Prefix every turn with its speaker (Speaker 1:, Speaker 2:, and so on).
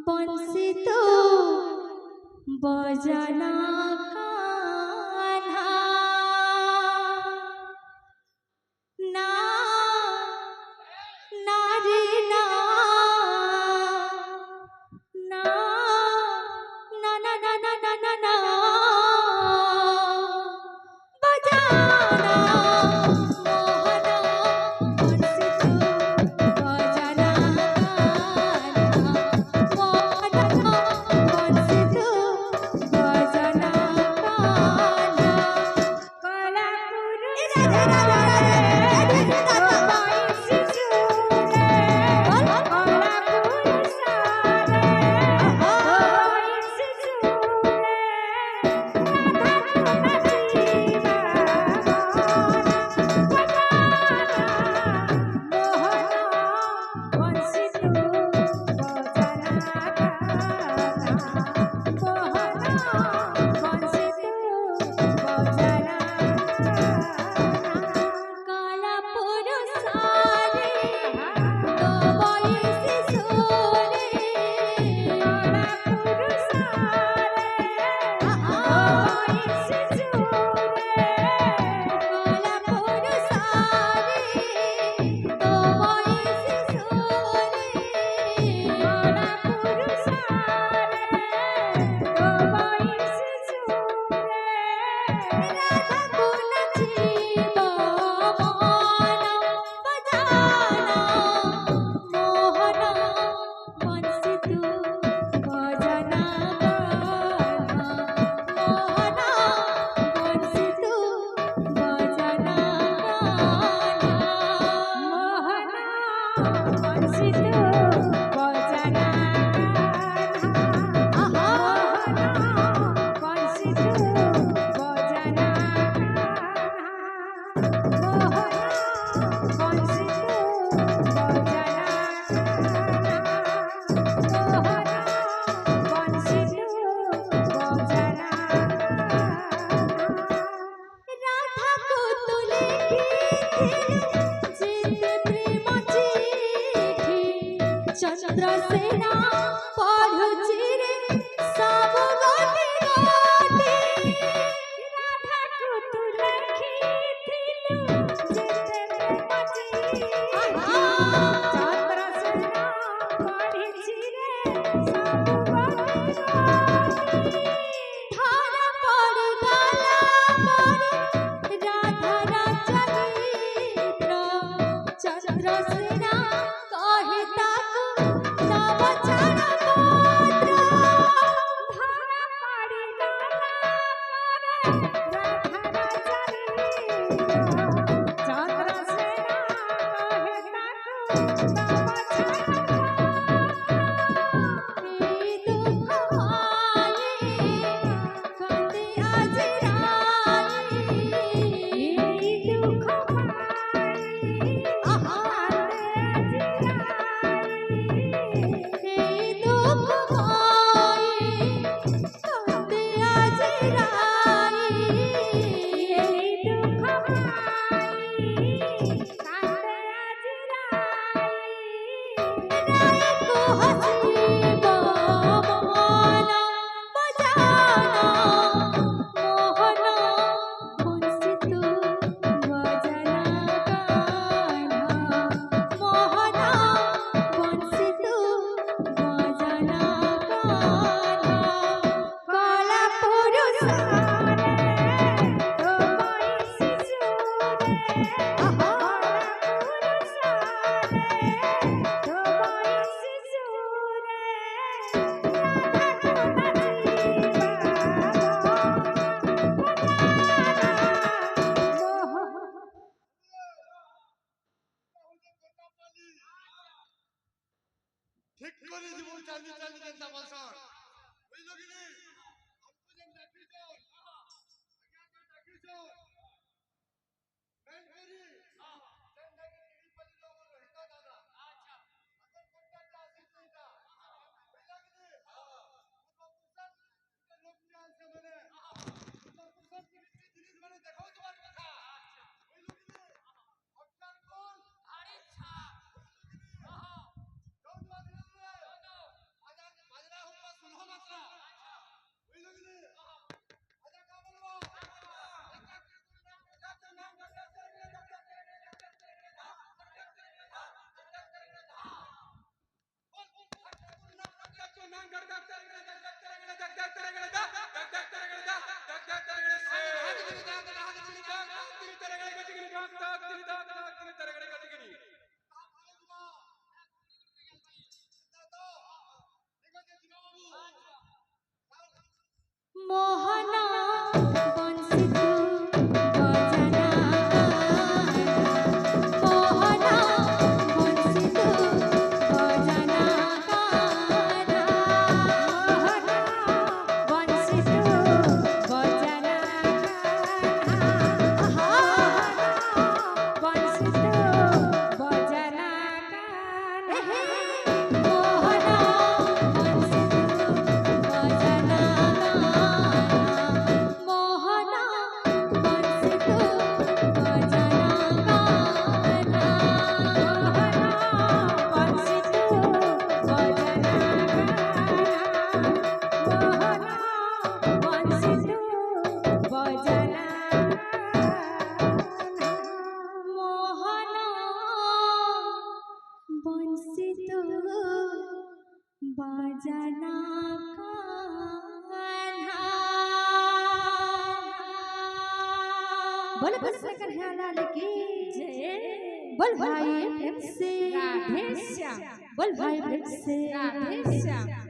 Speaker 1: बंसी तो बजाना कान्हा ना ना रे ना ना ना ना ना ना ना ना ना बजाना मोहना बंसी तो बजाना कान्हा मोहना बंसी तो बजाना कान्हा काला पुरुष चंद्रसेना पढ़ुची रे सब गोटी गोटी राधा को तू लिखिथिलु जेते प्रेमची चंद्रसेना पढ़ुची रे सब गोटी गोटी धारा पड़ गला मोर राधा चरित्र चंद्रसेना कहता
Speaker 2: ঠিক করে জীবন চালিয়ে চালিয়ে যেতে বলছন বুঝলো কি নি আপনি যেন ডাকিছ আগে ডাকিছ মেন করি যেন ডাকি কি পালি লোক রহিত দাদা আচ্ছা আগে কোনটা আসিস না বুঝলো কি নি পুরো পুরো লোক নিয়ে আসছে মানে পুরো পুরো জিনিস মানে দেখাও তোমার কথা আচ্ছা বুঝলো কি নি আপনার কোন আরে ছা
Speaker 1: जाना कान्हा। बोल कृष्ण कन्हैया लाल की जय। बोल भाई प्रेम से राधे श्याम। बोल भाई प्रेम से राधे श्याम।